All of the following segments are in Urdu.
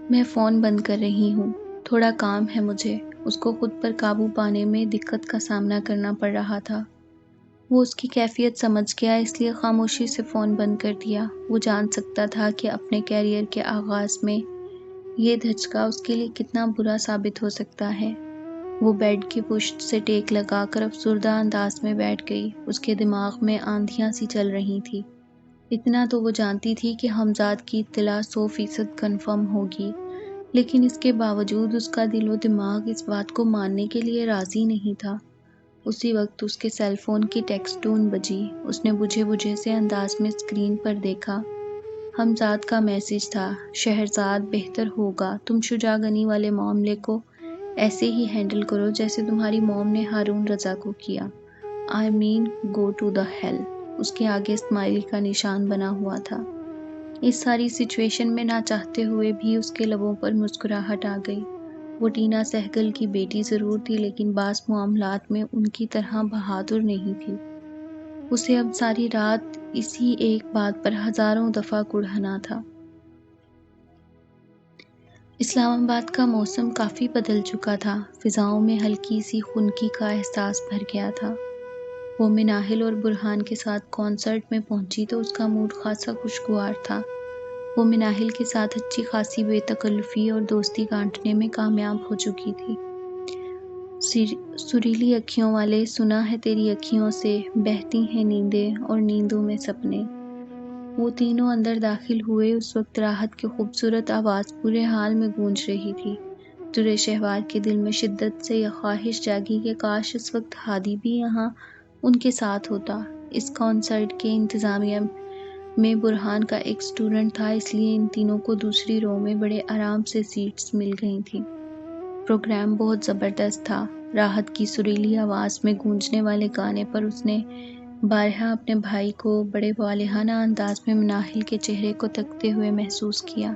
میں فون بند کر رہی ہوں، تھوڑا کام ہے مجھے۔ اس کو خود پر قابو پانے میں دقت کا سامنا کرنا پڑ رہا تھا۔ وہ اس کی کیفیت سمجھ گیا، اس لیے خاموشی سے فون بند کر دیا۔ وہ جان سکتا تھا کہ اپنے کیریئر کے آغاز میں یہ دھچکا اس کے لیے کتنا برا ثابت ہو سکتا ہے۔ وہ بیڈ کی پشت سے ٹیک لگا کر افسردہ انداز میں بیٹھ گئی۔ اس کے دماغ میں آندھیاں سی چل رہی تھی۔ اتنا تو وہ جانتی تھی کہ حمزاد کی اطلاع 100% کنفرم ہوگی، لیکن اس کے باوجود اس کا دل و دماغ اس بات کو ماننے کے لیے راضی نہیں تھا۔ اسی وقت اس کے سیل فون کی ٹیکسٹ ٹون بجی۔ اس نے بجھے بجھے سے انداز میں اسکرین پر دیکھا۔ حمزاد کا میسج تھا: شہرزاد، بہتر ہوگا تم شجاع غنی والے معاملے کو ایسے ہی ہینڈل کرو جیسے تمہاری موم نے ہارون رضا کو کیا۔ I mean go to the hell۔ اس کے آگے اسمائل کا نشان بنا ہوا تھا۔ اس ساری سچویشن میں نہ چاہتے ہوئے بھی اس کے لبوں پر مسکراہٹ آ گئی۔ وہ ٹینا سہگل کی بیٹی ضرور تھی، لیکن بعض معاملات میں ان کی طرح بہادر نہیں تھی۔ اسے اب ساری رات اسی ایک بات پر ہزاروں دفعہ کڑھنا تھا۔ اسلام آباد کا موسم کافی بدل چکا تھا۔ فضاؤں میں ہلکی سی خنکی کا احساس بھر گیا تھا۔ وہ مناہل اور برہان کے ساتھ کانسرٹ میں پہنچی تو اس کا موڈ خاصا خوشگوار تھا۔ وہ مناہل کے ساتھ اچھی خاصی بے تکلفی اور دوستی گانٹنے میں کامیاب ہو چکی تھی۔ سریلی اکھیوں والے، سنا ہے تیری اکھیوں سے بہتی ہیں نیندیں اور نیندوں میں سپنے۔ وہ تینوں اندر داخل ہوئے۔ اس وقت راحت کی خوبصورت آواز پورے حال میں گونج رہی تھی۔ درِ شہوار کے دل میں شدت سے یہ خواہش جاگی کہ کاش اس وقت ہادی بھی یہاں ان کے ساتھ ہوتا۔ اس کانسرٹ کے انتظامیہ میں برہان کا ایک اسٹوڈنٹ تھا، اس لیے ان تینوں کو دوسری رو میں بڑے آرام سے سیٹس مل گئی تھیں۔ پروگرام بہت زبردست تھا۔ راحت کی سریلی آواز میں گونجنے والے گانے پر اس نے بارہا اپنے بھائی کو بڑے والہانہ انداز میں مناہل کے چہرے کو تکتے ہوئے محسوس کیا،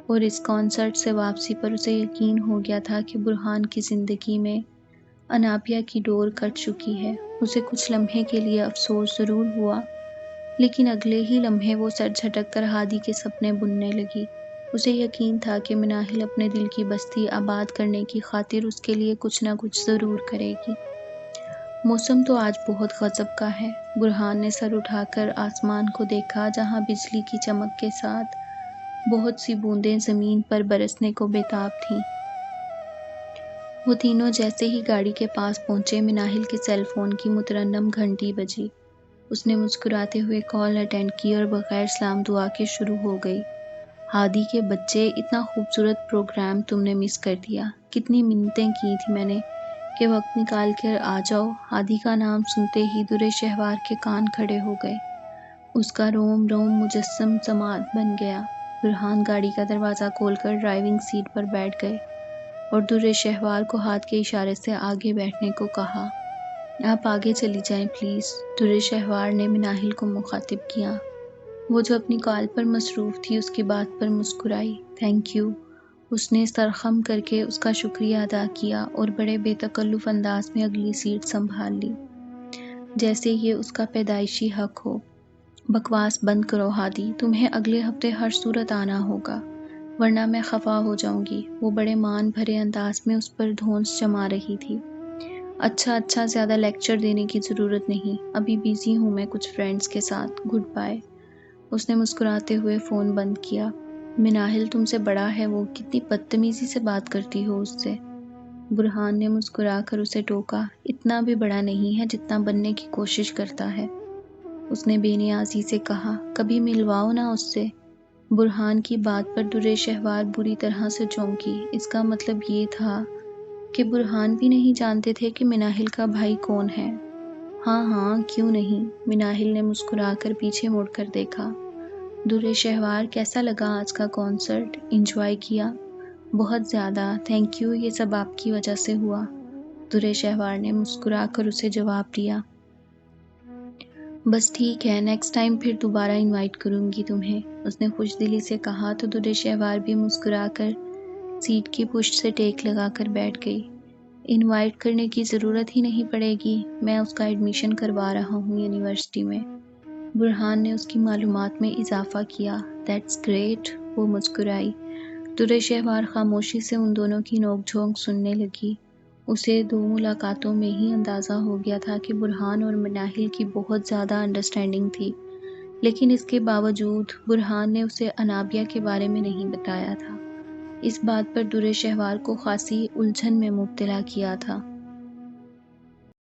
اور اس کانسرٹ سے واپسی پر اسے یقین ہو گیا تھا کہ برہان کی زندگی میں اناپیا کی ڈور کٹ چکی ہے۔ اسے کچھ لمحے کے لیے افسوس ضرور ہوا، لیکن اگلے ہی لمحے وہ سر جھٹک کر ہادی کے سپنے بننے لگی۔ اسے یقین تھا کہ مناہل اپنے دل کی بستی آباد کرنے کی خاطر اس کے لیے کچھ نہ کچھ ضرور کرے گی۔ موسم تو آج بہت غضب کا ہے۔ برہان نے سر اٹھا کر آسمان کو دیکھا، جہاں بجلی کی چمک کے ساتھ بہت سی بوندیں زمین پر برسنے کو بےتاب تھیں۔ وہ تینوں جیسے ہی گاڑی کے پاس پہنچے، مناہل کے سیل فون کی مترنم گھنٹی بجی۔ اس نے مسکراتے ہوئے کال اٹینڈ کی اور بغیر سلام دعا کے شروع ہو گئی: ہادی کے بچے، اتنا خوبصورت پروگرام تم نے مس کر دیا۔ کتنی منتیں کی تھی میں نے کہ وقت نکال کر آ جاؤ۔ ہادی کا نام سنتے ہی درِ شہوار کے کان کھڑے ہو گئے۔ اس کا روم روم مجسم سماعت بن گیا۔ برہان گاڑی کا دروازہ کھول کر ڈرائیونگ سیٹ پر بیٹھ گئے اور درِ شہوار کو ہاتھ کے اشارے سے آگے بیٹھنے کو کہا۔ آپ آگے چلی جائیں پلیز، درِ شہوار نے مناہل کو مخاطب کیا۔ وہ جو اپنی کال پر مصروف تھی اس کی بات پر مسکرائی۔ Thank you. اس نے سر خم کر کے اس کا شکریہ ادا کیا اور بڑے بے تکلف انداز میں اگلی سیٹ سنبھال لی، جیسے یہ اس کا پیدائشی حق ہو۔ بکواس بند کرو ہادی، تمہیں اگلے ہفتے ہر صورت آنا ہوگا، ورنہ میں خفا ہو جاؤں گی۔ وہ بڑے مان بھرے انداز میں اس پر دھونس جما رہی تھی۔ اچھا، زیادہ لیکچر دینے کی ضرورت نہیں، ابھی بیزی ہوں میں کچھ فرینڈز کے ساتھ، گڈ بائے۔ اس نے مسکراتے ہوئے فون بند کیا۔ مناہل تم سے بڑا ہے وہ، کتنی بدتمیزی سے بات کرتی ہو اس سے۔ برہان نے مسکرا کر اسے ٹوکا۔ اتنا بھی بڑا نہیں ہے جتنا بننے کی کوشش کرتا ہے، اس نے بے نیازی سے کہا۔ کبھی ملواؤ نا اس سے۔ برہان کی بات پر درِ شہوار بری طرح سے چونکی۔ اس کا مطلب یہ تھا کہ برہان بھی نہیں جانتے تھے کہ مناہل کا بھائی کون ہے۔ ہاں، کیوں نہیں؟ مناہل نے مسکرا کر پیچھے مڑ کر دیکھا۔ درِ شہوار، کیسا لگا آج کا کانسرٹ؟ انجوائے کیا؟ بہت زیادہ، تھینک یو، یہ سب آپ کی وجہ سے ہوا۔ درِ شہوار نے مسکرا کر اسے جواب دیا۔ بس ٹھیک ہے، نیکسٹ ٹائم پھر دوبارہ انوائٹ کروں گی تمہیں، اس نے خوش دلی سے کہا تو درِ شہوار بھی مسکرا کر سیٹ کی پشت سے ٹیک لگا کر بیٹھ گئی۔ انوائٹ کرنے کی ضرورت ہی نہیں پڑے گی، میں اس کا ایڈمیشن کروا رہا ہوں یونیورسٹی میں۔ برہان نے اس کی معلومات میں اضافہ کیا۔ دیٹس گریٹ، وہ مسکرائی۔ درِ شہوار خاموشی سے ان دونوں کی نوک جھونک سننے لگی۔ اسے 2 ملاقاتوں میں ہی اندازہ ہو گیا تھا کہ برہان اور مناہل کی بہت زیادہ انڈرسٹینڈنگ تھی، لیکن اس کے باوجود برہان نے اسے انابیہ کے بارے میں نہیں بتایا تھا۔ اس بات پر درِ شہوار کو خاصی الجھن میں مبتلا کیا تھا۔